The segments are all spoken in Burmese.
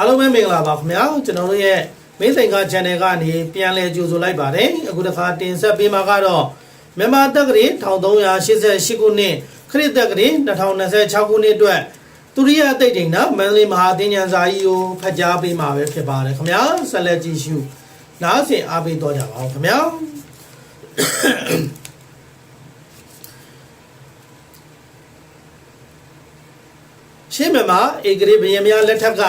အားလုံးပဲမင်္ဂလာပါခင်ဗျာကျွန်တော်တို့ရဲ့မင်းဆိုင်က channel ကနေပြန်လည်ကြိုဆိုလိုက်ပါတယ်အခုတစ်ခါတင်ဆက်ပေးမှာကတော့မြန်မာတက္ကရာ1388ခုနှစ်ခရစ်တက္ကရာ2026ခုနှစ်အတွက်သူရိယအသိဒိဏမန္တလေးမဟာသင်္ကြန်စာကြီးကိုဖတ်ကြားပေးမှာပဲဖြစ်ပါတယ်ခင်ဗျာဆက်လက်ကြည့်ရှုနားဆင်အားပေးတော့ကြပါအောင်ခင်ဗျာရှင်းမြန်မာဧကရေဘယံများလက်ထက်က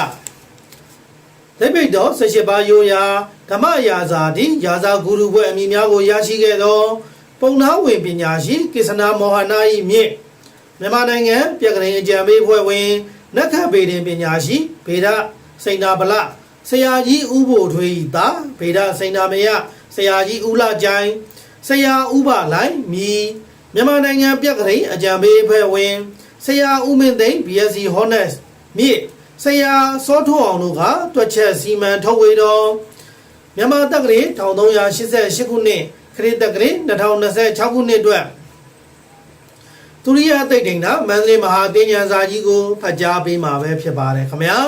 သိပိတ်တော်18ပါးရိုးရာဓမ္မရာဇာတိရာဇာဂုရုဘွဲ့အမည်များကိုရရှိခဲ့သောပုံနာဝင်ပညာရှိကိစ္စနာမောဟနာ၏မြင့်မြန်မာနိုင်ငံပြည်ကရင်အကြံပေးဖွဲ့ဝင်နက္ခဗေဒင်ပညာရှိဗေဒစိန်နာဗလဆရာကြီးဥဘိုထွေး၏သားဗေဒစိန်နာမယဆရာကြီးဦးလာကြိုင်ဆရာဥပလိုင်းမြီမြန်မာနိုင်ငံပြည်ကရင်အကြံပေးဖွဲ့ဝင်ဆရာဦးမင်းသိန်း BSc Honors မြင့်ဆရာစောထွန်းအောင်တို့ကတွက်ချက်စီမံထုတ်ဝေတော်မြန်မာတက္ကရာ1388ခုနှစ်ခရစ်တက္ကရာ2026ခုနှစ်အတွက်သူရိယအသိဒိဏမန္တလေးမဟာသင်္ကြန်စာကြီးကိုဖတ်ကြားပေးမှာပဲဖြစ်ပါတယ်ခင်ဗျာ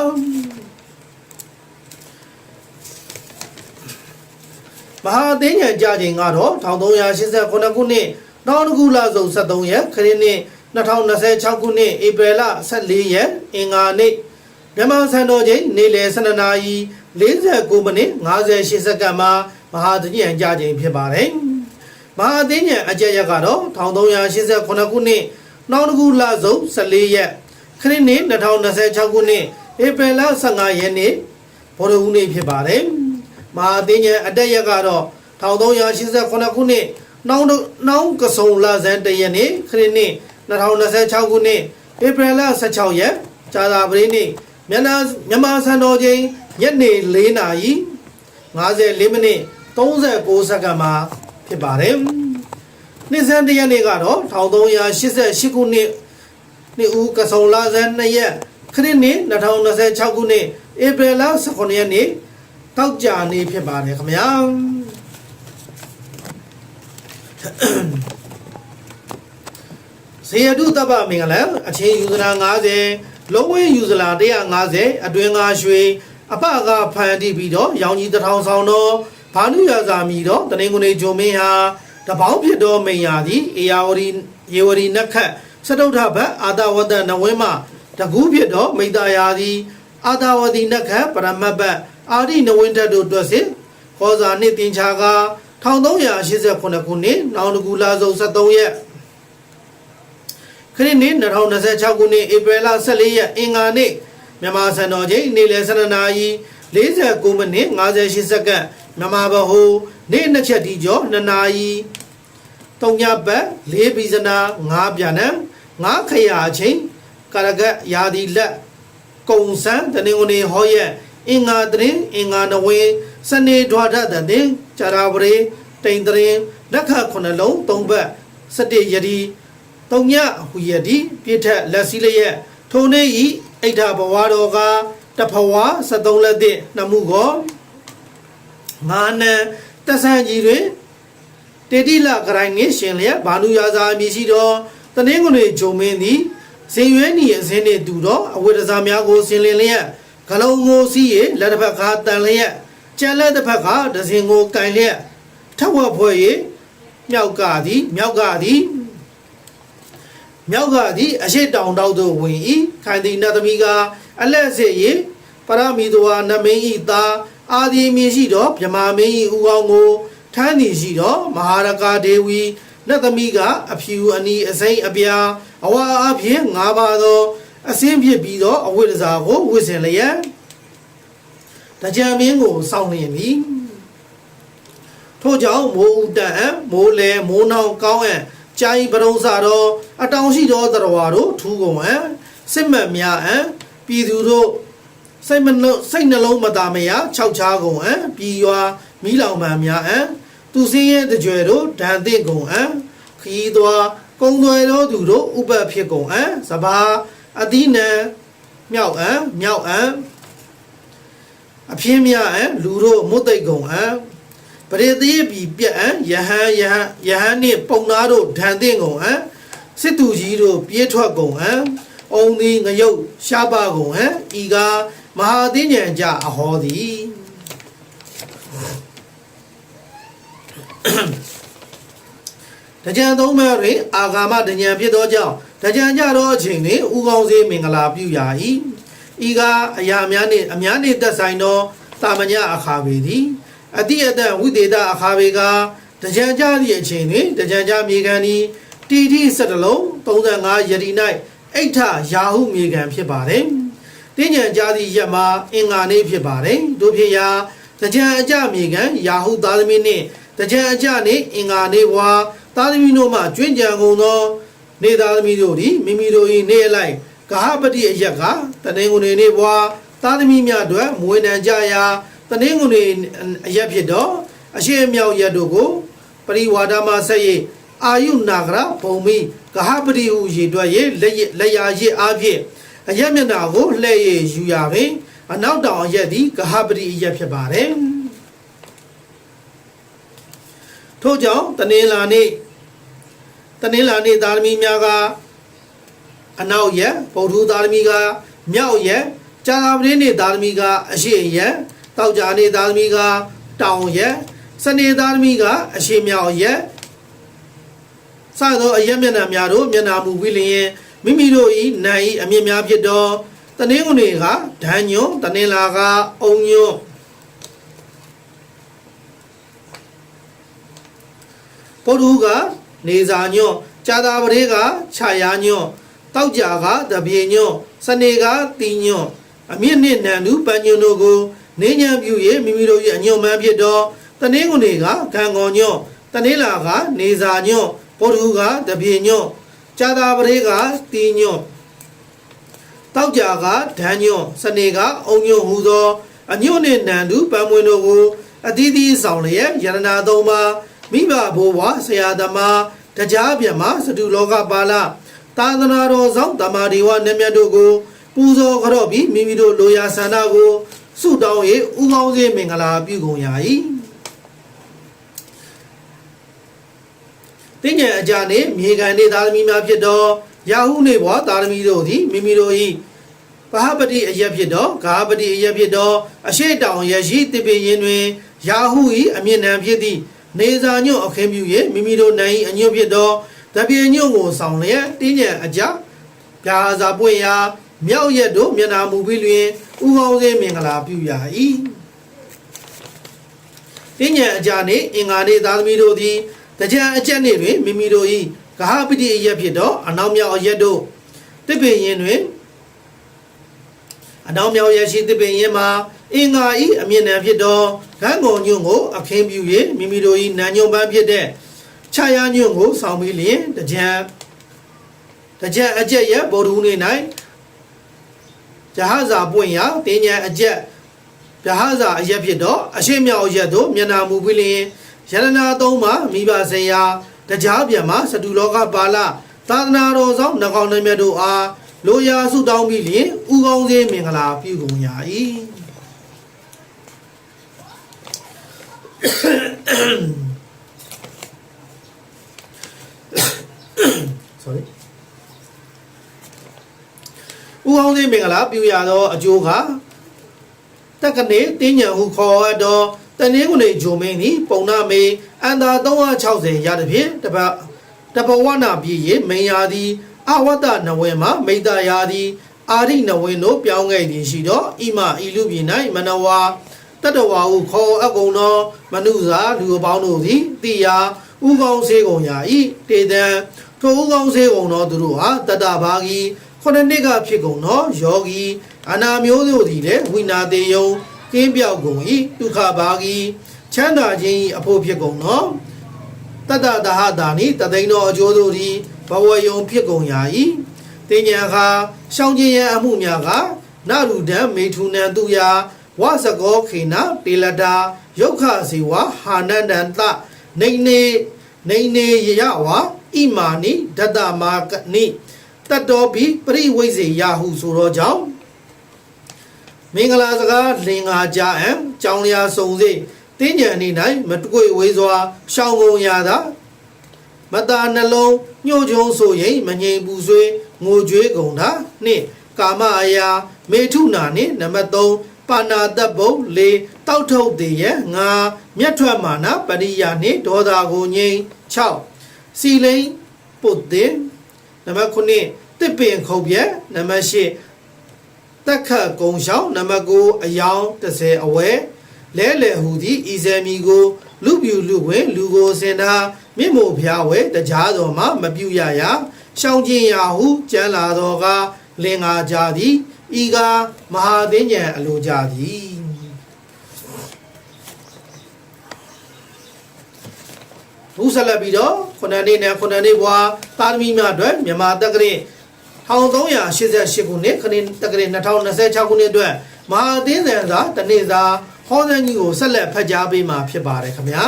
မဟာသင်္ကြန်ကြာချိန်ကတော့1389ခုနှစ်နောက်တစ်ခုလစုံ73ရက်ခရစ်နှစ်2026ခုနှစ်ဧပြီလ14ရက်အင်္ဂါနေ့မြန်မာစံတော်ချိန်နေ့လယ်12နာရီ49မိနစ်58စက္ကန့်မှာမဟာသင်္ကြန်ကြာချိန်ဖြစ်ပါတယ်။မဟာသင်္ကြန်အကျရက်ကတော့1388ခုနှစ်နောက်တစ်ခုလစုံ14ရက်ခရစ်နှစ်2026ခုနှစ်ဧပြီလ15ရက်နေ့ဗုဒ္ဓဟူးနေ့ဖြစ်ပါတယ်။မဟာသင်္ကြန်အတက်ရက်ကတော့1388ခုနှစ်နောက်ကစုံလဆန်း1ရက်နေ့ခရစ်နှစ်2026ခုနှစ်ဧပြီလ16ရက်ကြာသပတေးနေ့မြန်မာစံတော်ချိန်ညနေ4နာရီ54မိနစ်39စက္ကန့်မှာဖြစ်ပါတယ်။နှစ်ဆန်း1ရက်နေ့ကတော့1388ခုနှစ်နှစ်ဦးကစုံလဆန်း2ရက်ခရစ်နှစ်2026ခုနှစ်ဧပြီလ19ရက်နေ့တောက်ကြနေ့ဖြစ်ပါတယ်ခင်ဗျာ။ဇေယတုတပ္ပမင်္ဂလံအချင်းယူဇနာ90လုံးဝင်းယူဇလာ150အတွင်း9ရွှေအပကဖန်တီးပြီးတော့ရောင်ကြီးတစ်ထောင်ဆောင်တော့ဘာနုရာဇာမီတော့တနင်္ဂနွေဂျုံမင်းဟာတပေါင်းဖြစ်တော်မိန်ရာသည်အေယာဝရီယေဝရီနက္ခတ်စတုထဘတ်အာတဝတ္တနဝင်းမတကူးဖြစ်တော်မိတ္တရာသည်အာတဝတိနက္ခတ်ပရမတ်ဘတ်အာရိနဝင်းထတ်တို့တွက်စစ်ခောဇာနှစ်တင်ချာက1388ခုနှစ်နောက်တကူလာစုံ73ရက်ခရစ်နှစ်2026ခုနှစ်ဧပြီလ14ရက်အင်္ဂါနေ့မြန်မာစံတော်ချိန်နေ့လယ်12နာရီ49မိနစ်58စက္ကန့်မြန်မာဗဟိုနေ့နှစ်ချက်ဒီကျော်2နာရီ3ညပတ်4ဘီဇနာ5ပြန်နံ5ခရာချင်းကာရဂတ်ယာဒီလက်ကုံစံတနင်္ဂနွေဟောရက်အင်္ဂါတရင်အင်္ဂါနဝင်းစနေဒွါဒတဲ့ကြာရာပရိတိန်တရင်လက်ခ9လုံး3ဘတ်17ယတိ3ညဟူယတိပြည့်ထက်လက်စည်းလျက်ထိုနေ့ဤအိဋ္ဌဘဝတော်ကတဖဝါ73လက်သည့်နှမှုကောငါနံတဆန်ကြီးတွင်တေတိလကရိုင်းနှင့်ရှင်လျက်ဘာနုရာဇာအမည်ရှိသောတနင်္ဂနွေဂျုံမင်းသည်ဇင်ရွဲနီအစင်းနှင့်တူသောအဝိဒ္ဓဇာများကိုဆင်လင်လျက်ဂလုံးငိုစီး၍လက်တစ်ဖက်ကတန်လျက်ကျန်လက်တစ်ဖက်ကဒဇင်ကိုကင်လျက်ထက်ဝက်ဖွဲ့၍မြောက်ကသည်အရှိတောင်တောက်သို့ဝင်၏ခိုင်သည်နတ်သမီးကအလက်စစ်၍ပရမီတဝါနမင်း၏သားအာဒီမင်းရှိသောဗြမာမင်း၏ဦးကောင်းကိုထမ်းသည်ရှိသောမဟာရကာဒေဝီနတ်သမီးကအဖြူအနီအစိမ့်အပြာအဝါအဖြင့်၅ပါးသောအစင်းဖြစ်ပြီးသောအဝိဒ္ဓဇာကိုဝစ်စင်လျက်တကြံမင်းကိုစောင့်လျင်သည်ထို့ကြောင့်မိုးဦးတန်မိုးလဲမိုးနှောင်းကောင်းအံ့ကျိုင်းပရုံးစာတော်အတောင်ရှိသောတရဝါတို့ထူးကုန်အံ့စစ်မှတ်များအံ့ပြည်သူတို့စိတ်နှလုံးမသာမယာခြောက်ချားကုန်အံ့ပြည်ရွာမိလောင်မှန်များအံ့သူစင်းရဲ့တကြွယ်တို့ဒဏ်သင့်ကုန်အံ့ခီးသွားကုံသွယ်တော်သူတို့ဥပတ်ဖြစ်ကုန်အံ့စဘာအသီးနံမြောက်အံ့အပြင်းများအံ့လူတို့မွတ်သိပ်ကုန်အံ့ပရိသေပြည်ပြက်အံ့ယဟန်နှင့်ပုံသားတို့ဒဏ်သင့်ကုန်အံ့စစ်သူကြီးတို့ပြေးထွက်ကုန်အံ့အုံသည်ငရုတ်ရှားပါကုန်ဟံဤကာ မဟာသိဉာဏ်ကြအဟောသည်တကြံသုံးမဲ့တွင်အာဂါမတဉဏ်ဖြစ်သောကြောင့်တကြံကြသောအချိန်တွင်ဥကောင်းစေမင်္ဂလာပြုရာ၏ဤကအရာများနှင့်အများနှင့်သက်ဆိုင်သောတာမညအခါပေသည်အတိအတဝိသေသအခါပေကတကြံကြသည့်အချိန်တွင်တကြံကြမြေခံသည်တီတိ17လုံး35ယတိ၌အိဋ္ဌယာဟုမြေခံဖြစ်ပါတယ်တင်းညံကြသည့်ရက်မှာအင်္ဂါနေ့ဖြစ်ပါတယ်တို့ဖြစ်ရာတကြံအကြမြေခံယာဟုသားသမီးနှင့်တကြံအကြနှင့်အင်္ဂါနေ့ဘွာသားသမီးတို့မှကျွင့်ကြံကုန်သောနေသားသမီးတို့သည်မိမိတို့၏နေ့အလိုက်ကဟပတိအရက်ကတနင်္ဂနွေနေ့ဘွာသားသမီးများတို့မွေးနှံကြရာတနင်္ဂနွေအရက်ဖြစ်သောအရှိအမြောက်ရက်တို့ကိုပရိဝါဒမှဆက်၍အာယုနာဂရဘုံမိကဟပတိဟုရေတွက်၍လက်ရာရစ်အားဖြင့်အရက်မျက်နှာကိုလှည့်၍ယူရပင်အနောက်တောင်အရက်သည်ကဟပတိအရက်ဖြစ်ပါတယ်ထို့ကြောင့်တနင်္လာနေ့သားသမီးများကအနောက်ရက်ဗုဒ္ဓသားသမီးကမြောက်ရက်ကြာသပတေးနေ့သားသမီးကအရှိရက်တောက်ကြနေ့သားသမီးကတောင်ရက်စနေသားသမီးကအရှိမြောက်ရက်စသောအရက်မျက်နှာများတို့မျက်နှာမူပြီးလျင်မိမိတို့၏နာ၏အမြင့်များဖြစ်သောတနင်္ဂနွေကဒန်းညွန့်တနင်္လာကအုံညွန့်ပုရုကနေစာညွန့်ကြာသပတေးကခြာယာညွန့်တောက်ကြကတပြေညွန့်စနေကတီညွန့်အမြင့်နှင့်နံသူပန်းညွန့်တို့ကိုနေညံပြု၍မိမိတို့၏အညွန့်မှန်းဖြစ်သောတနင်္ဂနွေကကံကောညွန့်တနင်္လာကနေစာညွန့်ပုရုကတပြေညွန့်ကြာသပတေးကတီညွန့်တောက်ကြကဒန်းညွန့်စနေကအုံညွန့်ဟူသောအညွန့်နှင့်နံသူပန်းမွင်တို့ကိုအသီးသီးဆောင်လျက်ယရနာသုံးပါမိဘဘိုးဘွားဆရာသမားတရားပြမစတုလောကပါဠသာသနာတော်ဆောင်တမာဒီဝနမြတ်တို့ကိုပူဇော်ကြတော့ပြီးမိမိတို့လိုရာဆန္ဒကိုဆုတောင်း၍ဥကောင်းစေမင်္ဂလာပြုကုန်ရာ၏တင်းငယ်အကြနှင့်မြေခံနေသားသမီးများဖြစ်သောယာဟုနှင့်ဘွားသားသမီးတို့သည်မိမိတို့၏ပဟပတိအရက်ဖြစ်သောဂါပတိအရက်ဖြစ်သောအရှိတောင်ရရှိတိပိရင်တွင်ယာဟု၏အမြင့်နံဖြစ်သည့်နေစာညွန့်အခင်းပြု၍မိမိတို့နိုင်အညွန့်ဖြစ်သောတပြေညွန့်ကိုဆောင်လျက်တင်းညံအကြပြာစာပွင့်ရာမြောက်ရက်တို့မျက်နာမူပြီးလျင်ဥကောင်းစေမင်္ဂလာပြုရာ၏တင်းညံအကြနှင့်အင်္ဂါနေ့သားသမီးတို့သည်တကြံအကျက်နေ့တွင်မိမိတို့၏ဂဟပတိအရက်ဖြစ်သောအနောက်မြောက်အရက်တို့တစ်ပင်ရင်တွင်အနောက်မြောက်ရက်ရှိတစ်ပင်ရင်မှာအင်္ဂါ၏အမြင့်နံဖြစ်သောဂန်းကုန်ညွန့်ကိုအခင်းပြု၍မိမိတို့၏နံညွန့်ပန်းဖြစ်တဲ့ခြာယာညွန့်ကိုဆောင်ပြီးလျင်တကြံအကျက်ရဲ့ဗုဒ္ဓဟူးနေ့၌ဇဟဇာပွင့်ရာတင်းညံအကျက်ဇဟဇာအရက်ဖြစ်သောအရှိမြောက်အရက်တို့မျက်နာမူပြီးလျင်ယရနာသုံးပါမိဘဆရာတရားပြမစတုလောကပါဠသာသနာတော်ဆောင်နှကောင်နှမြတ်တို့အားလိုရာဆုတောင်းပြီးလျင်ဥကောင်းစေမင်္ဂလာပြုကုန်ရာ၏sorry ဥကောင်းစေမင်္ဂလာပြုရသောအကျိုးကတက္ကနေတင်းညံဟုခေါ်အပ်သောတနင်္ဂနွေဂျုံမင်းသည်ပုံနာမေအန္တာ360ရသဖြင့်တပဝနာပြည်၏မင်းရာသည်အဝတ္တနဝေမှာမိတ္တရာသည်အာရိနဝေတို့ပြောင်းခဲ့သည်ရှိသောဣမဤလူပြည်၌မနဝါတတဝါဟုခေါ်အပ်ကုန်သောမနုဇာလူအပေါင်းတို့သည်တိယာဥကောင်းစေကုန်ရာ၏တေတံထိုဥကောင်းစေကုန်သောသူတို့ဟာတတဘာဂီခုနှစ်ကဖြစ်ကုန်သောယောဂီအနာမျိုးတို့သည်လည်းဝိနာတေယုံကင်းပြောက်ကုန်၏ဒုက္ခဘာဂီချမ်းသာခြင်း၏အဖို့ဖြစ်ကုန်သောတတတဟတာနိတသိန်းသောအကျိုးတို့သည်ဘဝယုံဖြစ်ကုန်ရာ၏တင်ညာခါရှောင်းခြင်းရအမှုများကနရုဒံမေထုနံသူယာဝစကောခေနတေလတာယုခဇေဝဟာနန္တံတနေနေယဝဣမာနိဒတမာကနိတတောပိပရိဝိဇေယဟုဆိုသောကြောင့်မင်္ဂလာစကားလင်္ကာကြအံကြောင်းလျာစုံစေတင်းညံနေ၌မတကွေဝေးစွာရှောင်းကုန်ရသာမတာနှလုံးညှို့ချုံဆိုရင်မငြိမ်ပူဆွေးငိုကြွေးကုန်တာနှင့်က ကာမအယာမေထုနာနှင့်နံပါတ်3ပါဏာတဘုံ4တောက်ထုတ်တည်ရဲ့5မျက်ထွက်မာနပရိယာနှင့်ဒေါသကိုငြိမ်း6စီလိန်ပုတ်တင်နံပါတ်9တစ်ပင်ခုတ်ပြက်နံပါတ်8တက်ခတ်ကုံရှောင်းနံပါတ်9အယောင်30အဝဲလဲလေဟူသည်ဤဇေမီကိုလူပြူလူဝင်လူကိုစင်တာမြင့်မို့ဖျားဝဲတကြားတော်မှာမပြူရရာရှောင်းချင်းရာဟုကျမ်းလာတော်ကလင်္ကာကြသည်ဤကမဟာသင်္ကြန်အလိုကြသည်ဘုဆက်လက်ပြီးတော့ခုနှစ်နှစ်နဲ့ခုနှစ်နှစ်ဘွားသာသမီများအတွက်မြန်မာတက္ကရာ1388ခုနှစ်ခရစ်တက္ကရာ2026ခုနှစ်အတွက်မဟာသင်္ကြန်စာတနေ့စာဟောစံကြီးကိုဆက်လက်ဖတ်ကြားပေးမှာဖြစ်ပါတယ်ခင်ဗျာ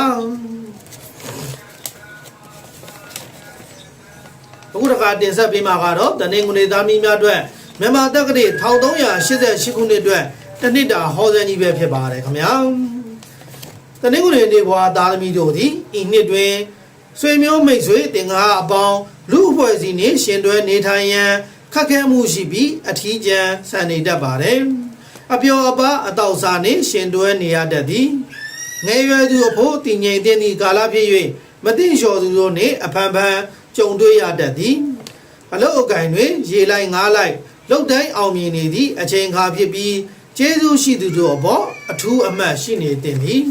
အခုတခါတင်ဆက်ပေးမှာကတော့တနင်္ဂနွေသားမီးများအတွက်မြန်မာတက္ကရာ1388ခုနှစ်အတွက်တနှစ်တာဟောစံကြီးပဲဖြစ်ပါတယ်ခင်ဗျာတနင်္ဂနွေနေ့ဘွားသားသမီးတို့သည်ဤနှစ်တွင်ဆွေမျိုးမိတ်ဆွေတင်ကားအပေါင်းလူအဖွဲ့အစည်းနှင့်ရှင်တွဲနေထိုင်ရန်ခက်ခဲမှုရှိပြီးအထီးကျန်ဆန်နေတတ်ပါတယ်အပျော်အပါအတောက်စားနှင့်ရှင်တွဲနေရတတ်သည်ငယ်ရွယ်သူအဖို့တည်ငြိမ်တဲ့သည့်ကာလဖြစ်၍မသိလျှော်သူတို့နှင့်အဖန်ဖန်ကြုံတွေ့ရတတ်သည်အလုတ်အကင်တွင်ရေလိုက်ငားလိုက်လုတ်တိုင်းအောင်မြင်နေသည့်အချိန်ခါဖြစ်ပြီးကျေးဇူးရှိသူတို့အပေါ်အထူးအမှတ်ရှိနေသင့်သည်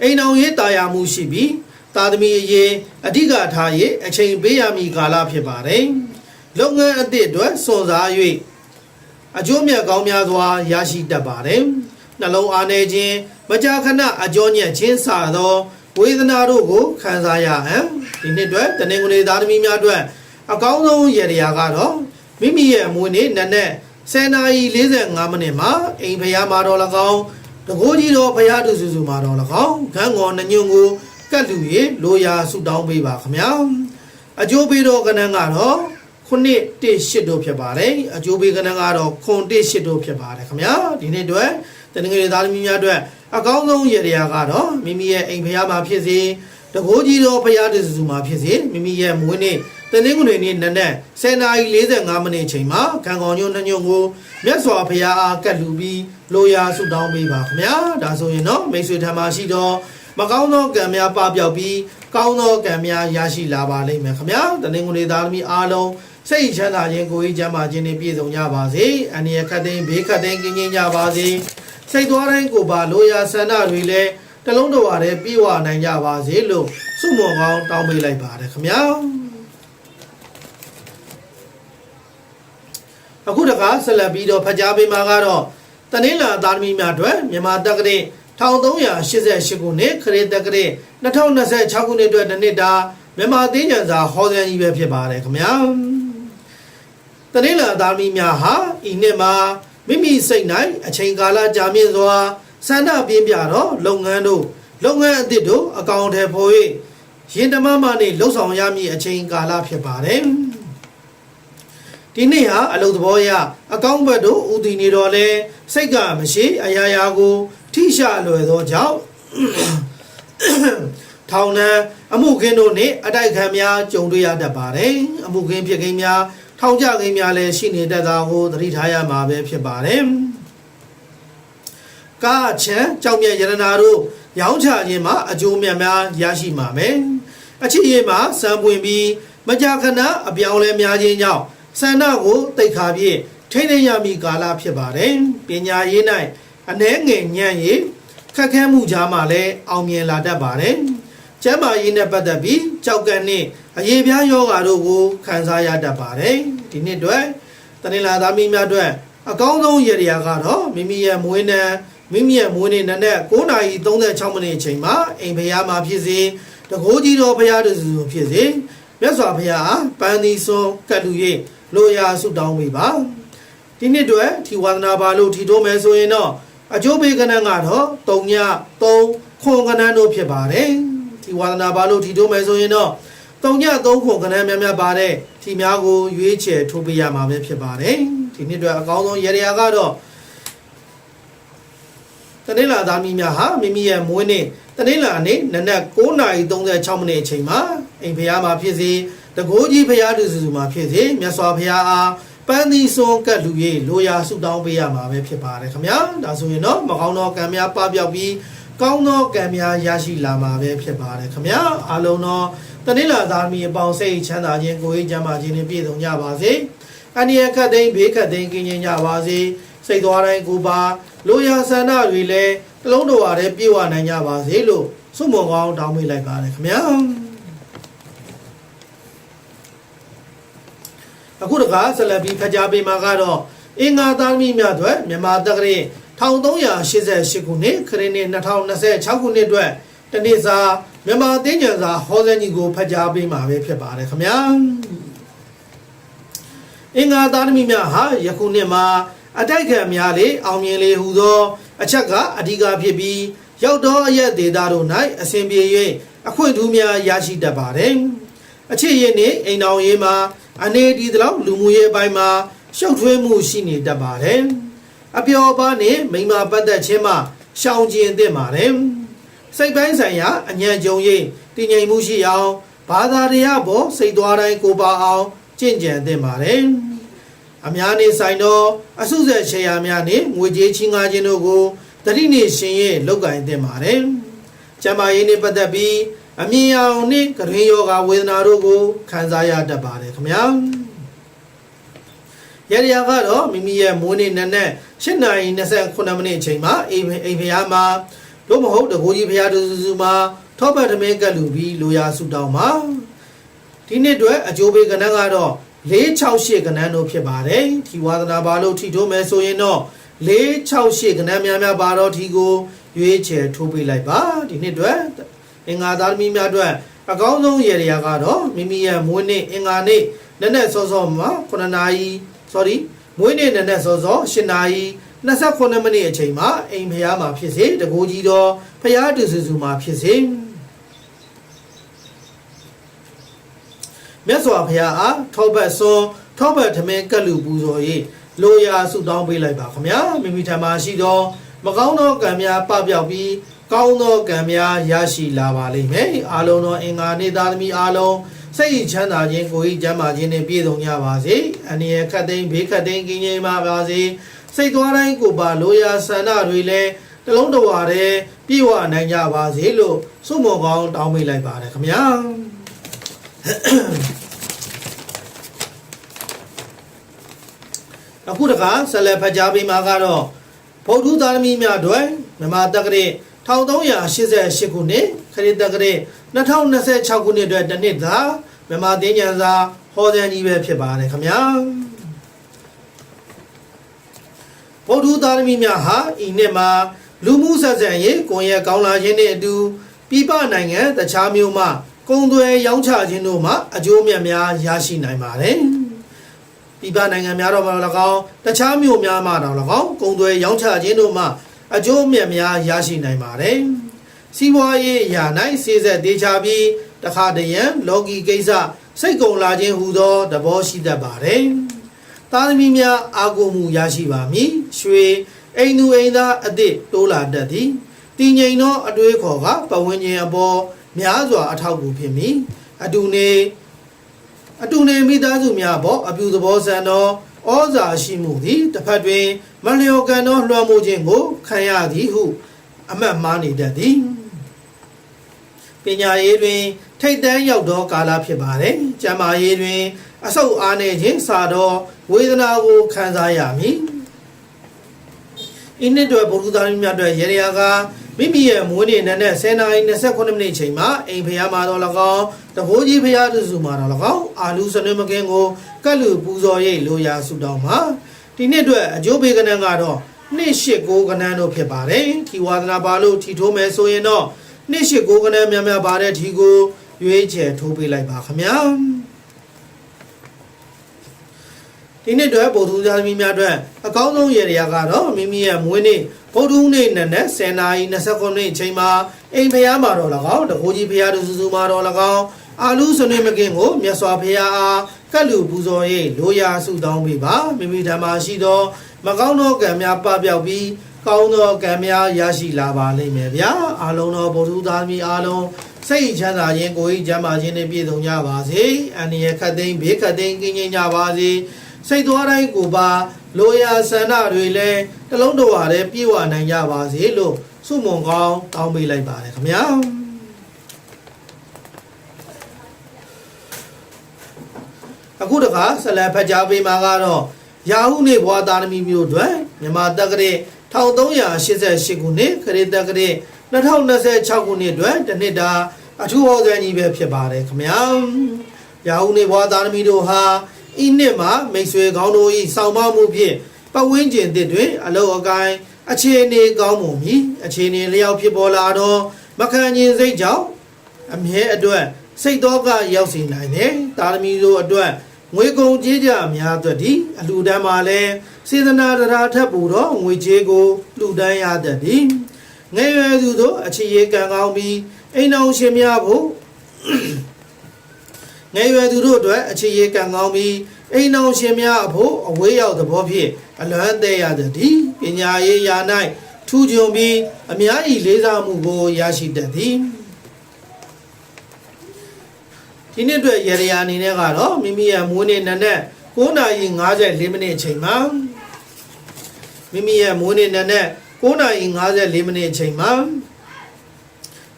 အိမ်တော်ရေးတာယာမှုရှိပြီးသာသမီအရေးအဓိကထား၍အချိန်ပေးရမည်ကာလဖြစ်ပါတယ်လုပ်ငန်းအသစ်အတွက်စွန့်စား၍အကျိုးမြတ်ကောင်းများစွာရရှိတတ်ပါတယ်နှလုံးအားနေခြင်းမကြာခဏအကြောညက်ခြင်းစသောဝေဒနာတို့ကိုခံစားရဟံဒီနှစ်အတွက်တနင်္ဂနွေသားသမီးများအတွက်အကောင်းဆုံးရည်ရကတော့မိမိရဲ့အမွေနေ့နက်နဲ့10:45မိနစ်မှာအိမ်ဖျားမှာတော့၎င်းတကိုးကြီးတော်ဖျားသူစုစုမှာတော့၎င်းခန်းကောနှညွန့်ကိုကတ်လူ၍လိုရာဆုတောင်းပေးပါခင်ဗျာအကျိုးပေးတော်ကဏ္ဍကတော့918တို့ဖြစ်ပါတယ်အကျိုးပေးကဏ္ဍကတော့918တို့ဖြစ်ပါတယ်ခင်ဗျာဒီနေ့အတွက်တနင်္ဂနွေသားသမီးများအတွက်အကောင်းဆုံးရည်ရကတော့မိမိရဲ့အိမ်ဖျားမှာဖြစ်စေတကိုးကြီးတော်ဖျားသူစုစုမှာဖြစ်စေမိမိရဲ့မွေးနေ့တနင်္ဂနွေနေ့နက်နဲ့10:45မိနစ်အချိန်မှာခံကောညွန့်နှညွန့်ကိုမြတ်စွာဘုရားအားကတ်လူပြီးလိုရာဆုတောင်းပေးပါခင်ဗျာဒါဆိုရင်တော့မိတ်ဆွေထံမှာရှိတော့မကောင်းသောကံများပပျောက်ပြီးကောင်းသောကံများရရှိလာပါလိမ့်မယ်ခင်ဗျာတနင်္ဂနွေသားသမီးအားလုံးစိတ်ချမ်းသာခြင်းကိုယ်ကြီးချမ်းသာခြင်းနဲ့ပြည့်စုံကြပါစေအန္တရာယ်ခတ်သိမ်းဘေးခတ်သိမ်းကင်းကျင်းကြပါစေစိတ်သွားတိုင်းကိုပါလိုရာဆန္ဒတွေလည်းတလုံးတော်ရတဲ့ပြေဝနိုင်ကြပါစေလို့ဆုမွန်ကောင်းတောင်းပေးလိုက်ပါတယ်ခင်ဗျာအခုတခါဆက်လက်ပြီးတော့ဖတ်ကြားပေးမှာကတော့တနင်္လာသားသမီးများအတွက်မြန်မာတက္ကရာ1388ခုနှစ်ခရစ်တက္ကရာ2026ခုနှစ်အတွက်နှစ်တာမြန်မာသင်္ကြန်စာဟောစံကြီးပဲဖြစ်ပါတယ်ခင်ဗျာတနင်္လာသားသမီးများဟာဤနှစ်မှာမိမိစိတ်၌အချိန်ကာလကြာမြင့်စွာဆန္ဒပြင်းပြတော့လုပ်ငန်းအသစ်တို့အကောင့်ထဲပေါ်၍ရင်တမမနဲ့လှုပ်ဆောင်ရမည့်အချိန်ကာလဖြစ်ပါတယ်ဒီနေ့ဟာအလုပ်သဘောရအကောင့်ဘက်တို့ဦးတည်နေတော့လဲစိတ်ကမရှိအရာရာကိုထိရှာလွယ်သောကြောင့်ထောင်နှံအမှုခင်းတို့နှင့်အတိုက်ခံများကြုံတွေ့ရတတ်ပါတယ်အမှုခင်းဖြစ်ခင်းများထောင်ကြခင်းများလည်းရှိနေတတ်တာကိုသတိထားရမှာပဲဖြစ်ပါတယ်ကားချံကြောက်မြတ်ရတနာတို့ရောင်းချခြင်းမှာအကျိုးမြတ်များရရှိမှာမယ်အချစ်ရေးမှာစံပွင့်ပြီးမကြာခဏအပြောင်းလဲများခြင်းကြောင့်ဆန္ဒကိုတိတ်ခါပြည့်ထိန်းသိမ်းရမည့်ကာလဖြစ်ပါတယ်ပညာရေး၌အနှဲငယ်ညံ့ရေးခက်ခဲမှုကြားမှာလည်းအောင်မြင်လာတတ်ပါတယ်ကျမ်းမာရေးနဲ့ပတ်သက်ပြီးကြောက်ကန့်နှင့်အရေးပြားယောဂါတို့ကိုခံစားရတတ်ပါတယ်ဒီနှစ်အတွက်တနင်္လာသားမီးများအတွက်အကောင်းဆုံးရည်ရကတော့မိမိရဲ့မွေးနေ့နက်9:36မိနစ်အချိန်မှာအိမ်ဖျားမှာဖြစ်စေတကိုးကြီးတော်ဘုရားသူစုဖြစ်စေမြတ်စွာဘုရားအားပန်းသီးစွန်းကတ်လူ၍လိုရာဆုတောင်းပေးပါဒီနှစ်အတွက်ထီဝါဒနာပါလို့ထီထိုးမယ်ဆိုရင်တော့အကျိုးပေးကဏ္ဍကတော့3ည3ခွန်ကဏ္ဍတို့ဖြစ်ပါတယ်ထီဝါဒနာပါလို့ထီထိုးမယ်ဆိုရင်တော့3ည3ခွန်ကဏ္ဍများများပါတဲ့ထီများကိုရွေးချယ်ထိုးပေးရမှာပဲဖြစ်ပါတယ်ဒီနှစ်အတွက်အကောင်းဆုံးရည်ရကတော့ တနင်္လာသားမီးများဟာမိမိရဲ့မွေးနေ့တနင်္လာနေ့နနက်9:36မိနစ်အချိန်မှာအိမ်ဖျားမှာဖြစ်စေတကိုးကြီးဖျားသူစုမှာဖြစ်စေမြတ်စွာဘုရားအားပန်းသီးစွန်းကတ်လူ၍လိုရာဆုတောင်းပေးရမှာပဲဖြစ်ပါတယ်ခင်ဗျာဒါဆိုရင်တော့မကောင်းသောကံများပပျောက်ပြီးကောင်းသောကံများရရှိလာမှာပဲဖြစ်ပါတယ်ခင်ဗျာအားလုံးသောတနင်္လာသားမီးအပေါင်းစိတ်ချမ်းသာခြင်းကိုယ်ရေးကျမ်းမာခြင်းနဲ့ပြည့်စုံကြပါစေအန္တရာယ်ခတ်သိမ်းဘေးခတ်သိမ်းကင်းခြင်းကြပါစေစိတ်သွားတိုင်းကိုပါလိုရာဆန္ဒတွေလည်းတလုံးတော်ရတဲ့ပြေဝနိုင်ကြပါစေလို့ဆုမွန်ကောင်းတောင်းပေးလိုက်ပါတယ်ခင်ဗျာအခုတခါဆက်လက်ပြီးဖကြားပေးမှာကတော့အင်္ဂါသားမီးများအတွက်မြန်မာတက္ကရာ1388ခုနှစ်ခရစ်နှစ်2026ခုနှစ်အတွက်တနေ့စာမြန်မာတင်းကျန်စာဟောစံကြီးကိုဖကြားပေးမှာပဲဖြစ်ပါတယ်ခင်ဗျာအင်္ဂါသားမီးများဟာယခုနှစ်မှာအတိုက်ခံများလေအောင်မြင်လေဟူသောအချက်ကအဓိကဖြစ်ပြီးရောက်သောအရက်ဒေသတို့၌အစဉ်ပြေ၍အခွင့်ထူးများရရှိတတ်ပါတယ်အခြေရင်းနှင့်အိမ်တော်ရေးမှာအနေဒီတလောက်လူမှုရေးအပိုင်းမှာရှုပ်ထွေးမှုရှိနေတတ်ပါတယ်အပျော်ပါးနဲ့မိမပတ်သက်ခြင်းမှာရှောင်ကျဉ်သင့်ပါတယ်စိတ်ပိုင်းဆိုင်ရာအညံ့ကြုံ၍တည်ငြိမ်မှုရှိအောင်ဘာသာတရားပေါ်စိတ်သွားတိုင်းကိုပါအောင်ကျင့်ကြံသင့်ပါတယ်အများနေဆိုင်သောအစုဆက်ရှယ်ယာများနှင့်ငွေကြေးချင်းကားခြင်းတို့ကိုတတိနှင့်ရှင်၍လုပ်ကိုင်သင့်ပါတယ်ကျန်းမာရေးနှင့်ပတ်သက်ပြီးအမြင်အောင်နှင့်ကရင်ယောဂဝေဒနာတို့ကိုခံစားရတတ်ပါတယ်ခင်ဗျာရရကတော့မိမိရဲ့မွေးနေ့နက်နဲ့8:29မိနစ်အချိန်မှာအိမ်ဖျားမှာလို့မဟုတ်တကိုကြီးဖျားသူစုမှာထောပတ်သမင်းကတ်လူပြီးလိုရာဆုတောင်းမှာဒီနှစ်အတွက်အကျိုးပေးကဏ္ဍကတော့468ကဏ္ဍတို့ဖြစ်ပါတယ်ထီဝါဒနာပါလို့ထီထိုးမယ်ဆိုရင်တော့468ကဏ္ဍများပါတော့ထီကိုရွေးချယ်ထိုးပေးလိုက်ပါဒီနှစ်အတွက်အင်္ဂါသားသမီးများအတွက်အကောင်းဆုံးရည်ရကတော့မိမိရဲ့မွေးနေ့အင်္ဂါနေ့နက်နက်စောစောမှာမွေးနေ့နက်နက်စောစော8:29မိနစ်အချိန်မှာအိမ်ဖျားမှာဖြစ်စေတကိုးကြီးတော်ဖျားတူစုမှာဖြစ်စေမြတ်စွာဘုရားအားထောပတ်စွန်းထောပတ်ထမင်းကတ်လူပူဇော်၍လိုရာဆုတောင်းပေးလိုက်ပါခင်ဗျာမိမိထံမှာရှိသောမကောင်းသောကံများပပျောက်ပြီးကောင်းသောကံများရရှိလာပါလိမ့်မယ်အားလုံးသောအင်္ဂါနေသားသမီးအားလုံးစိတ်ချမ်းသာခြင်းကိုယ်ဤကျမ်းမာခြင်းနဲ့ပြည့်စုံကြပါစေအန္တရာယ်ခတ်သိမ်းဘေးခတ်သိမ်းကင်းခြင်းပါစေစိတ်သွားတိုင်းကိုပါလိုရာဆန္ဒတွေလည်းတလုံးတော်ရတဲ့ပြည့်ဝနိုင်ကြပါစေလို့ဆုမွန်ကောင်းတောင်းပေးလိုက်ပါတယ်ခင်ဗျာအခုတခါဆက်လက်ဖတ်ကြားပေးမှာကတော့ဗုဒ္ဓသာသမီများတို့မြန်မာတက္ကရာ1388ခုနှစ်ခရစ်တက္ကရာ2026ခုနှစ်အတွက်တနှစ်သာမြန်မာသင်္ကြန်စာဟောစံကြီးပဲဖြစ်ပါတယ်ခင်ဗျာဗုဒ္ဓသာသမီများဟာဤနှစ်မှာလူမှုဆက်ဆံရေးကိုယ်ရဲ့ကောင်းလာခြင်းနဲ့အတူပြည်ပနိုင်ငံတခြားမြို့မှကုန်သွယ်ရောင်းချခြင်းတို့မှာအကျိုးမြတ်များရရှိနိုင်ပါတယ်ပြည်ပနိုင်ငံများတော့မ၎င်းတခြားမြို့များမှတော့၎င်းကုန်သွယ်ရောင်းချခြင်းတို့မှာအကျိုးမြတ်များရရှိနိုင်ပါတယ်စီးပွားရေးအရာ၌စေဆက်သေးချပြီးတခါတရံလောကီကိစ္စစိတ်ကုန်လာခြင်းဟူသောသဘောရှိတတ်ပါတယ်သားသမီးများအာကိုမှုရရှိပါမည်ရွှေအိမ်သူအိမ်သားအသည့်တိုးလာတတ်သည်တည်ငြိမ်သောအတွေးခေါ်ကပတ်ဝန်းကျင်အပေါ်များစွာအထောက်အကူဖြစ်မည်အတူနေမိသားစုများပေါ်အပြုသဘောဆန်သောဩဇာရှိမှုသည်တစ်ဖက်တွင်မလျော်ကန်သောလွှမ်းမိုးခြင်းကိုခံရသည်ဟုအမှတ်မှားနေတတ်သည်ပညာရေးတွင်ထိတ်တန်းရောက်သောကာလဖြစ်ပါတယ်ကျန်းမာရေးတွင်အဆုတ်အားနည်းခြင်းစသောဝေဒနာကိုခံစားရမည်ဤနှစ်တွင်ဗုဒ္ဓသာသမီများအတွက်ရေရာကမိမိရဲ့မွေးနေ့နက်နဲ့10:29မိနစ်ချိန်မှာအိမ်ဖျားမှာတော့၎င်းတဘိုးကြီးဖျားသူစုမှာတော့၎င်းအာလူစနွေမကင်းကိုကတ်လူပူဇော်ရိတ်လိုရာဆုတောင်းမှာဒီနှစ်အတွက်အကျိုးပေးကဏ္ဍကတော့289ကဏ္ဍတို့ဖြစ်ပါတယ်ထီဝါဒနာပါလို့ထီထိုးမယ်ဆိုရင်တော့289ကဏ္ဍများပါတဲ့ထီကိုရွေးချယ်ထိုးပေးလိုက်ပါခင်ဗျာဒီနေ့အတွက်ဗုဒ္ဓသာသမီများအတွက်အကောင်းဆုံးရည်ရကတော့မိမိရဲ့မွေးနေ့ဗုဒ္ဓနေ့နက်နဲ့10:29မိနစ်အချိန်မှာအိမ်ဖျားမှာတော့၎င်းတကိုးကြီးဖျားသူစုမှာတော့၎င်းအာလူစနွေမကင်းကိုမြတ်စွာဘုရားအားကတ်လူပူဇော်၍လိုရာဆုတောင်းပေးပါမိမိဓမ္မရှိသောမကောင်းသောကံများပပျောက်ပြီး ကောင်းသောကံများရရှိလာပါလိမ့်မယ်ဗျာအားလုံးသောဗုဒ္ဓသားသမီးအားလုံးစိတ်ချမ်းသာခြင်းကိုယ်ကြီးကျမ်းမာခြင်းနဲ့ပြည့်စုံကြပါစေအန္တရာယ်ခတ်သိမ်းဘေးခတ်သိမ်းကင်းကျင်းကြပါစေစိတ်သွားတိုင်းကိုပါလိုရာဆန္ဒတွေလည်းတလုံးတော်ရတဲ့ပြည့်ဝနိုင်ကြပါစေလို့ဆုမွန်ကောင်းတောင်းပေးလိုက်ပါတယ်ခင်ဗျာအခုတခါဆက်လက်ဖတ်ကြားပေးမှာကတော့ရာဟုနေဘွားသားသမီးမျိုးတွေမြန်မာတက္ကရာ1388ခုနှစ်ခရစ်တက္ကရာ2026ခုနှစ်အတွက်တစ်နှစ်တာအထူးဟောစံကြီးပဲဖြစ်ပါတယ်ခင်ဗျာရာဟုနေဘွားသားသမီးတို့ဟာဤနှစ်မှာမိတ်ဆွေကောင်းတို့ဤဆောင်မမှုဖြင့်ပတ်ဝန်းကျင်တစ်တွင်အလောက်အကိုင်းအခြေအနေကောင်းမှုမီအခြေအနေလျောက်ဖြစ်ပေါ်လာတော့မခံခြင်းစိတ်ကြောင့်အမြဲအတွက်စိတ်တော့ကရောက်စီနိုင်တယ်သားသမီးတို့အတွက်ငွေကုန်ကြေးကြအများအတွက်ဒီအလှူဒန်းမှာလဲစေတနာတရားထပ်ပူတော့ငွေကြေးကိုလှူဒန်းရတတ်သည်ငယ်ရွယ်သူတို့အခြေရကံကောင်းပြီးအိမ်အောင်ရှင်များဖို့ငယ်ရွယ်သူတို့အတွက်အခြေရကံကောင်းပြီးအိမ်အောင်ရှင်များအဖို့အဝေးရောက်သဘောဖြင့်အလွမ်းသေးရတတ်သည်ပညာရေးရာ၌ထူးချွန်ပြီးအများကြီးလေးစားမှုကိုရရှိတတ်သည်ဒီနေ့အတွက်ရေရာအနေနဲ့ကတော့မိမိရဲ့မွေးနေ့နံနက်9:54မိနစ်အချိန်မှာမိမိရဲ့မွေးနေ့နံနက်9:54မိနစ်အချိန်မှာ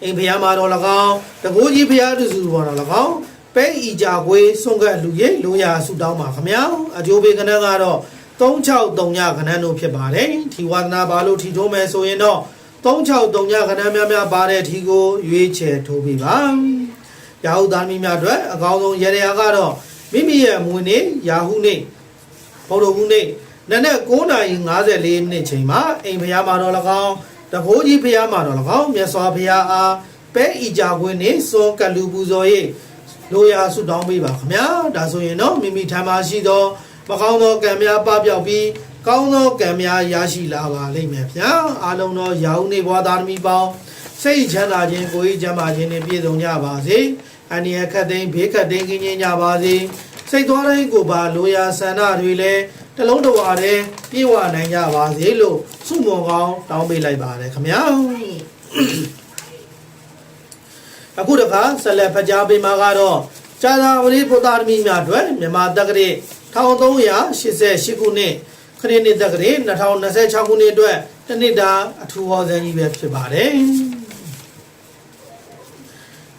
အိမ်ဖျားမှာတော့၎င်းတကိုးကြီးဖျားသူစုပေါ်တော့၎င်းပဲဤကြကွေးဆုံးကလူရဲ့လိုရာဆူတောင်းပါခင်ဗျာအကျိုးပေးကဏ္ဍကတော့363ညကဏ္ဍတို့ဖြစ်ပါတယ်ဒီဝါဒနာဘာလို့ထီထိုးမယ်ဆိုရင်တော့363ညကဏ္ဍများပါတဲ့ထီကိုရွေးချယ်ထိုးပေးပါရာဟုသားသမီးများအတွက်အကောင်းဆုံးရေရာကတော့မိမိရဲ့မွေးနေ့ရာဟုနေ့ဗုဒ္ဓဟူးနေ့နံနက်9:54မိနစ်ချိန်မှာအိမ်ဖျားမှာတော့၎င်းတဘိုးကြီးဖျားမှာတော့၎င်းမြတ်စွာဘုရားအားပဲဤကြကွင်းနဲ့စွန်ကလူပူဇော်၍လိုရာဆုတောင်းပေးပါခင်ဗျာဒါဆိုရင်တော့မိမိထံမှာရှိသောမကောင်းသောကံများပပျောက်ပြီးကောင်းသောကံများရရှိလာပါလိမ့်မယ်ဗျာအားလုံးသောရာဟုနေ့ဘွားသားသမီးပေါင်းစိတ်ချမ်းသာခြင်းကိုယ်ကြီးကျန်းမာခြင်းနဲ့ပြည့်စုံကြပါစေအန္တရာယ်ခတ်သိမ်းဘေးခတ်သိမ်းကင်းကျင်းကြပါစေစိတ်သွားတိုင်းကိုပါလိုရာဆန္ဒတွေလည်းတလုံးတော်ရတဲ့ပြည့်ဝနိုင်ကြပါစေလို့ဆုမွန်ကောင်းတောင်းပေးလိုက်ပါတယ်ခင်ဗျာအခုတခါဆက်လက်ဖတ်ကြားပေးမှာကတော့ဇာတာပရိပုတ္တသမီးများအတွက်မြန်မာတက္ကရာ1388ခုနှစ်ခရစ်နှစ်တက္ကရာ2026ခုနှစ်အတွက်တစ်နှစ်တာအထူးဟောစံကြီးပဲဖြစ်ပါတယ်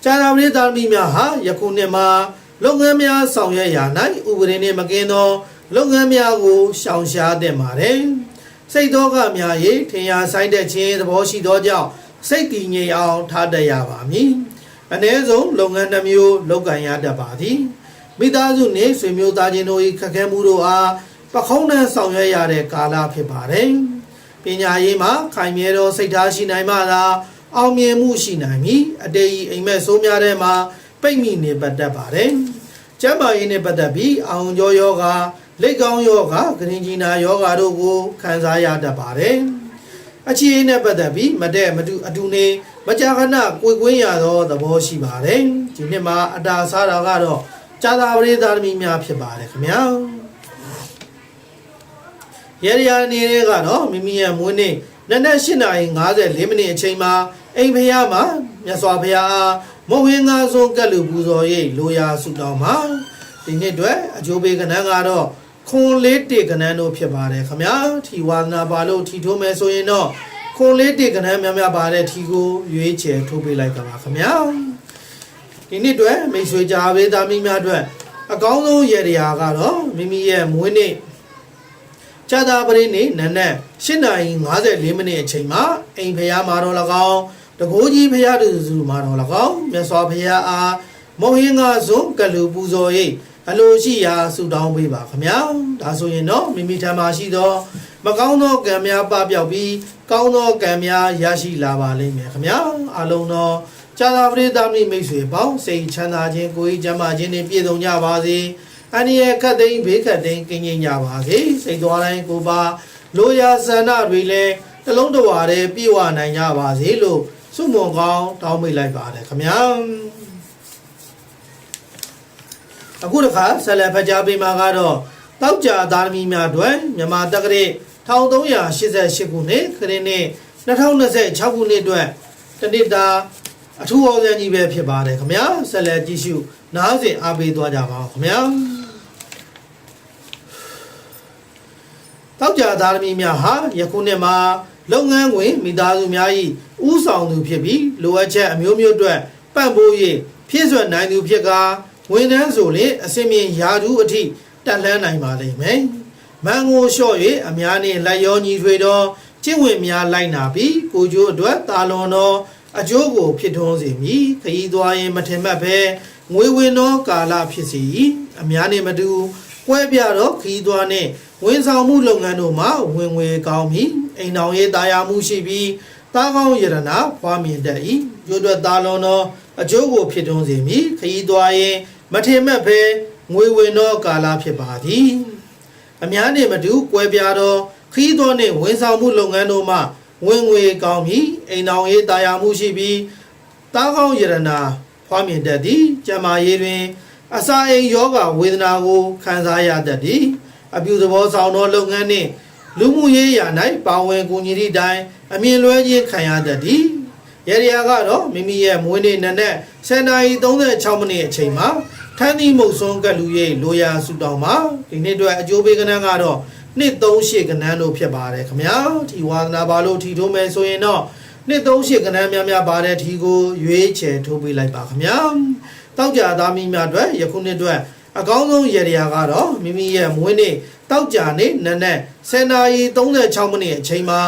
ဇာတာပရိသတ်သမီးများဟာယခုနှစ်မှာလုပ်ငန်းများဆောင်ရွက်ရာ၌ဥပဒေနှင့်မကင်းသောလုပ်ငန်းများကိုရှောင်ရှားသင့်ပါတယ်စိတ်သောကများ၏ထင်ရှားဆိုင်တဲ့ခြင်းသဘောရှိသောကြောင့်စိတ်တည်ငြိမ်အောင်ထားတတ်ရပါမည်အနည်းဆုံးလုပ်ငန်းတစ်မျိုးလုပ်ကိုင်ရတတ်ပါသည်မိသားစုနှင့်ဆွေမျိုးသားချင်းတို့၏ခက်ခဲမှုတို့အားပခုံးနှံဆောင်ရွက်ရတဲ့ကာလဖြစ်ပါတယ်ပညာရေးမှာခိုင်မြဲသောစိတ်ထားရှိနိုင်မှသာအောင်မြင်မှုရှိနိုင်မည်အတေးအိမ်မက်ဆိုးများထဲမှာပိတ်မိနေပတ်တတ်ပါတယ်ကျန်းမာရေးနဲ့ပတ်သက်ပြီးအောင်ကျော်ယောဂလက်ကောင်းယောဂဂရင်းကြီးနာယောဂတို့ကိုခံစားရတတ်ပါတယ်အခြေအနေနဲ့ပတ်သက်ပြီးမတဲ့မတူအတူနေမကြာခဏကိုယ်ကွင်းရသောသဘောရှိပါတယ်ဒီနှစ်မှာအတာစားတာကတော့ဇာတာပရိသတ်သမီးများဖြစ်ပါတယ်ခင်ဗျာရေရာအနေနဲ့ကတော့မိမိရဲ့မွေးနေ့နံနက်8:54မိနစ်အချိန်မှာအိမ်ဖျားမှာမြတ်စွာဘုရားမဝင်းငါဆုံးကက်လူပူဇော်၍လိုရာဆုတောင်းပါဒီနှစ်အတွက်အကျိုးပေးကဏ္ဍကတော့ခွန်လေးတေကဏ္ဍတို့ဖြစ်ပါတယ်ခင်ဗျာထီဝါဒနာပါလို့ထီထိုးမယ်ဆိုရင်တော့ခွန်လေးတေကဏ္ဍများပါတဲ့ထီကိုရွေးချယ်ထိုးပေးလိုက်ပါခင်ဗျာဒီနှစ်အတွက်မိတ်ဆွေကြားပေးသားမိများအတွက်အကောင်းဆုံးရေရာကတော့မိမိရဲ့မွေးနေ့ဇာတာပရိနေ့နံနက်8:54မိနစ်အချိန်မှာအိမ်ဖျားမှာတော့၎င်းတကိုးကြီးဖျားသူစုမှာတော့၎င်းမြတ်စွာဘုရားအားမုံဟင်းငါစွန်ကလူပူဇော်၍အလိုရှိရာဆုတောင်းပေးပါခင်ဗျာဒါဆိုရင်တော့မိမိထံမှာရှိသောမကောင်းသောကံများပပျောက်ပြီးကောင်းသောကံများရရှိလာပါလိမ့်မယ်ခင်ဗျာအလုံးသောဇာတာပရိသတ်မိတ်ဆွေပေါင်းစိတ်ချမ်းသာခြင်းကိုယ်ကြီးကျန်းမာခြင်းနဲ့ပြည့်စုံကြပါစေအန္တရာယ်ခတ်သိမ်းဘေးခတ်သိမ်းကင်းကျင်းကြပါစေစိတ်သွားတိုင်းကိုပါလိုရာဆန္ဒတွေလည်းတလုံးတော်ရတဲ့ပြည့်ဝနိုင်ကြပါစေလို့ဆုမွန်ကောင်းတောင်းပေးလိုက်ပါတယ်ခင်ဗျာအခုတစ်ခါဆက်လက်ဖတ်ကြားပေးမှာကတော့တောက်ကြသားသမီးများအတွက်မြန်မာတက္ကရာ 1388ခုနှစ်ခရစ်နှစ်2026ခုနှစ်အတွက်တနစ်တာအထူးဩဇာကြီးပဲဖြစ်ပါတယ်ခင်ဗျာဆက်လက်ကြည့်ရှုနားဆင်အားပေးသွားကြပါဦးခင်ဗျာတောက်ကြသားသမီးများဟာယခုနှစ်မှာလုပ်ငန်းခွင်မိသားစုများ၏ဥဆောင်သူဖြစ်ပြီးလိုအပ်ချက်အမျိုးမျိုးအတွက်ပံ့ပိုး၍ဖြည့်စွက်နိုင်သူဖြစ်ကာဝန်ထမ်းဆိုလျှင်အစင်မြင့်ယာထူးအထိတက်လှမ်းနိုင်ပါလိမ့်မယ်။မန်ကိုလျှော့၍အများနှင့်လက်ရောညီထွေသောကျင့်ဝင်များလိုက်နာပြီးကိုကျိုးအတွက်တာလွန်သောအကျိုးကိုဖြစ်ထွန်းစေမည်ခရီးသွားရင်မထင်မှတ်ဘဲငွေဝင်သောကာလဖြစ်စေ၏အများနှင့်မတူကွဲပြားသောခရီးသွားနှင့်ဝန်ဆောင်မှုလုပ်ငန်းတို့မှာဝင်ငွေကောင်းပြီးအိမ်တော်ရေးတာယာမှုရှိပြီးတာကောင်းရတနာဖွားမြင်တတ်၏ကျိုးအတွက်တာလွန်သောအကျိုးကိုဖြစ်ထွန်းစေမည်ခရီးသွားရင်မထင်မှတ်ဘဲငွေဝင်သောကာလဖြစ်ပါသည်အများနှင့်မတူကွဲပြားသောခရီးသွားနှင့်ဝန်ဆောင်မှုလုပ်ငန်းတို့မှဝင်ငွေကောင်းပြီးအိမ်တော်ရေးတာယာမှုရှိပြီးတာကောင်းရတနာဖွားမြင်တတ်သည်ကျန်းမာရေးတွင်အစာအိမ်ယောဂဝေဒနာကိုခံစားရတတ်သည်အပြုသဘောဆောင်သောလုပ်ငန်းနှင့်လူမှုရေးရာ၌ပါဝင်ကူညီသည့်တိုင်အမြင်လွဲခြင်းခံရတတ်သည်ရရကတော့မိမိရဲ့မွေးနေ့နံနက်10:36မိနစ်အချိန်မှာထန်းသီးမုတ်စွန်းကလူရိပ်လိုရာဆူတောင်းမှာဒီနေ့အတွက်အကျိုးပေးကဏ္ဍကတော့နှစ်38ကဏ္ဍလို့ဖြစ်ပါတယ်ခင်ဗျာဒီဝါသနာပါလို့ထီထိုးမယ်ဆိုရင်တော့နှစ်38ကဏ္ဍများပါတဲ့ထီကိုရွေးချယ်ထိုးပေးလိုက်ပါခင်ဗျာတောက်ကြသားမိများအတွက်ယခုနှစ်အတွက်အကောင်းဆုံးရရကတော့မိမိရဲ့မွေးနေ့တောက်ကြနေ့နံနက်10:36မိနစ်အချိန်မှာ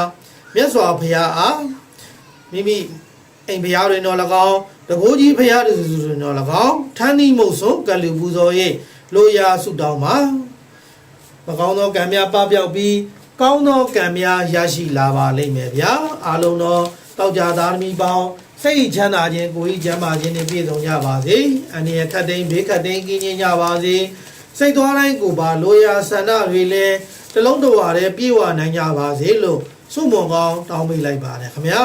မြတ်စွာဘုရားအားမိမိအိမ်ဘုရားတွင်တော်၎င်းတကိုးကြီးဘုရားတွင်တော်၎င်းထန်းသီးမုတ်စွန်းကလူပူဇော်၍လိုရာဆုတောင်းမှာမကောင်းသောကံများပပျောက်ပြီးကောင်းသောကံများရရှိလာပါလိမ့်မယ်ဗျာအားလုံးသောတောက်ကြသားသမီးပေါင်းစိတ်ချမ်းသာခြင်းကိုယ်ကြီးချမ်းသာခြင်းနဲ့ပြည့်စုံကြပါစေအန္တရာယ်ခတ်သိမ်းဘေးခတ်သိမ်းကင်းခြင်းကြပါစေစိတ်သွားတိုင်းကိုပါလိုရာဆန္ဒတွေလည်းတလုံးတဝါတည်းပြည့်ဝနိုင်ကြပါစေလို့ဆုမွန်ကောင်းတောင်းပေးလိုက်ပါတယ်ခင်ဗျာ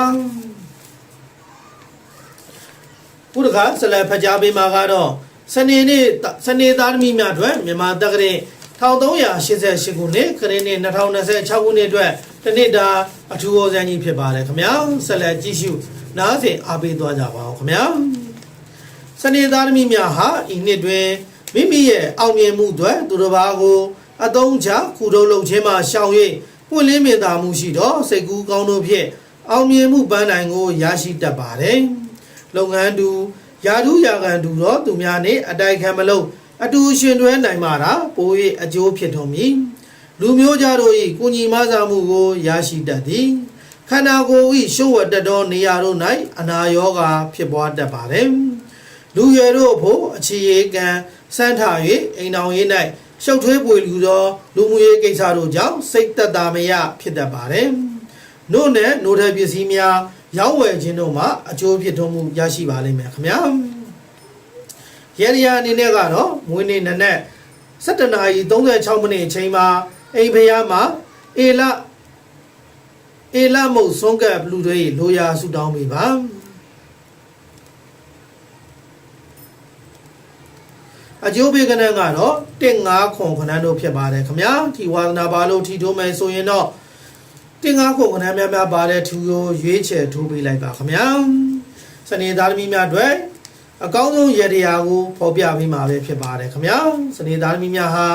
ဘုရားဆလဖကြားပေးမှာကတော့စနေသားသမီးများအတွက်မြန်မာတက္ကသိုလ်1388ခုနှစ်ခရစ်နှစ်2026ခုနှစ်အတွက်တနေ့တာအထူးဩဇာကြီးဖြစ်ပါတယ်ခင်ဗျာဆက်လက်ကြည့်ရှုနားဆင်အားပေးသွားကြပါဦးခင်ဗျာစနေသားသမီးများဟာဤနှစ်တွင်မိမိရဲ့အောင်မြင်မှုအတွက်သူတစ်ပါးကိုအသုံးချခုထုတ်လုပ်ခြင်းမှာရှောင်၍ပွင့်လင်းမြင်သာမှုရှိသောစိတ်ကူးကောင်းတို့ဖြင့်အောင်မြင်မှုပန်းနိုင်ကိုရရှိတတ်ပါတယ်လုပ်ငန်းတူယာထူးယာခံတူတော့သူများနှင့်အတိုက်ခံမလို့အတူရှင်တွဲနိုင်မှာတာပို၍အကျိုးဖြစ်ထွန်းမည်လူမျိုးကြတို့၏ကိုညီမစာမှုကိုရရှိတတ်သည်ခန္ဓာကိုယ်၏ရှုပ်ဝတ်တတ်သောနေရာတို့၌အနာရောဂါဖြစ်ပွားတတ်ပါတယ်လူရွယ်တို့ဖို့အခြေရေးကံစမ်းထား၍အိမ်တော်ရေး၌ရှုပ်ထွေးပွေလူသောလူမှုရေးကိစ္စတို့ကြောင့်စိတ်သက်သာမရဖြစ်တတ်ပါတယ်နို့နဲ့နို့တဲ့ပစ္စည်းများရောင်းဝယ်ခြင်းတို့မှာအကျိုးဖြစ်ထွန်းမှုရရှိပါလိမ့်မယ်ခင်ဗျာရရအနေနဲ့ကတော့မွေးနေ့နံနက်17:36မိနစ်အချိန်မှာအိမ်ဖျားမှာအေလမုတ်ဆုံးကပ်လူတွေလိုရာဆူတောင်းပေးပါအကျိုးပေးကဏ္ဍကတော့1-5ခွန်ခဏတို့ဖြစ်ပါတယ်ခင်ဗျာဒီဝါသနာပါလို့ထီထိုးမယ်ဆိုရင်တော့1-5ခွန်ခဏများပါတဲ့ထူကိုရွေးချယ်ထိုးပေးလိုက်ပါခင်ဗျာစနေသားသမီးများအတွက်အကောင်းဆုံးရတရားကိုဖော်ပြပေးမှာပဲဖြစ်ပါတယ်ခင်ဗျာစနေသားသမီးများဟာ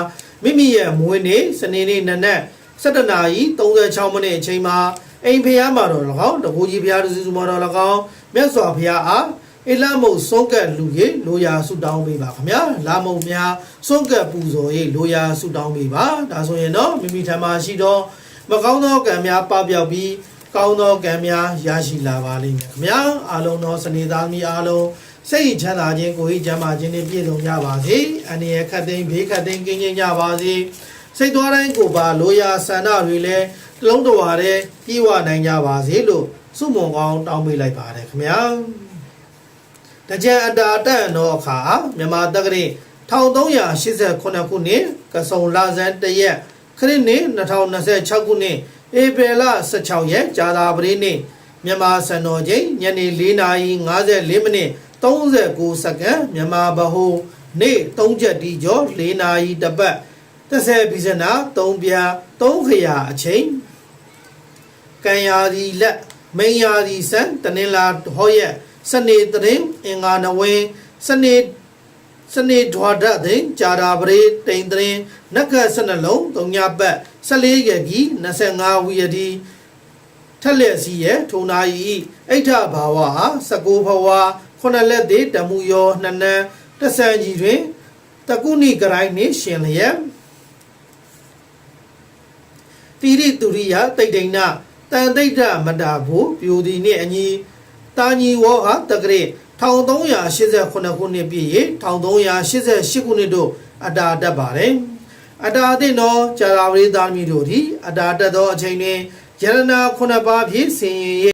မိမိရဲ့မွေးနေ့စနေနေ့နံနက်17:36မိနစ်အချိန်မှာအိမ်ဖျားမှာတော့၎င်းတကူကြီးဖျားစုစုမှာတော့၎င်းမြတ်စွာဘုရားအားအေလမုတ်ဆုံးကပ်လူရေလိုရာဆုတောင်းပေးပါခင်ဗျာလာမုတ်များဆုံးကပ်ပူဇော်ရေးလိုရာဆုတောင်းပေးပါဒါဆိုရင်တော့မိမိထံမှာရှိသောမကောင်းသောကံများပပျောက်ပြီးကောင်းသောကံများရရှိလာပါလိမ့်မယ်ခင်ဗျာအားလုံးသောစနေသားသမီးအားလုံးစိတ်ချမ်းသာခြင်းကိုယ်ကြီးချမ်းသာခြင်းနဲ့ပြည့်စုံကြပါစေအန္တရာယ်ခတ်သိမ်းဘေးခတ်သိမ်းကင်းခြင်းကြပါစေစိတ်သွားတိုင်းကိုပါလိုရာဆန္ဒတွေလည်းတလုံးတဝါတည်းပြည့်ဝနိုင်ကြပါစေလို့ဆုမွန်ကောင်းတောင်းပေးလိုက်ပါတယ်ခင်ဗျာတကြံအတာတန်သောအခါမြန်မာတက္ကသိုလ်1389ခုနှစ်ကစုံလဆန်း1ရက်ခရစ်နှစ်2026ခုနှစ်ဧပြီလ16ရက်ကြာသပတေးနေ့မြန်မာစံတော်ချိန်ညနေ4:54မိနစ်39စက္ကန့်မြန်မာဗဟိုနေ့3ချက်တီကျော်4နာရီတပတ်30ပြည့်စနာ3ပြာ3ခရာအချိန် ကံယာဒီလက်မိန်ယာဒီစံတနင်္လာဟောရက်စနေတရင်အင်္ဂါနဝင်းစနေဒွါဒတဲ့ဂျာရာပရိတိန်တရင်နက္ခ12လုံး3ညပတ်14ရက်ကြီး25ဝီယဒီထက်လက်စီရဲ့ထုံနာယီအိဋ္ဌဘာဝဟာ19ဘဝ9လက်သေးတမှုယောနှစ်နန်းတဆန်ကြီးတွင်တကုဏိကရိုင်းနှင့်ရှင်လျက်တိရိတူရိယတိတ်တိန်နတန်တိတ်တမတာဘူးပြူဒီနှင့်အညီတာညီဝေါဟာတက္ကရေ1388ခုနှစ်ပြည့်၍1388ခုနှစ်တို့အတာတတ်ပါတယ်အတာအသင့်သောကြာလာဝိသားမီတို့သည်အတာတတ်သောအချိန်တွင်ယရနာ9ပါးဖြင့်ဆင်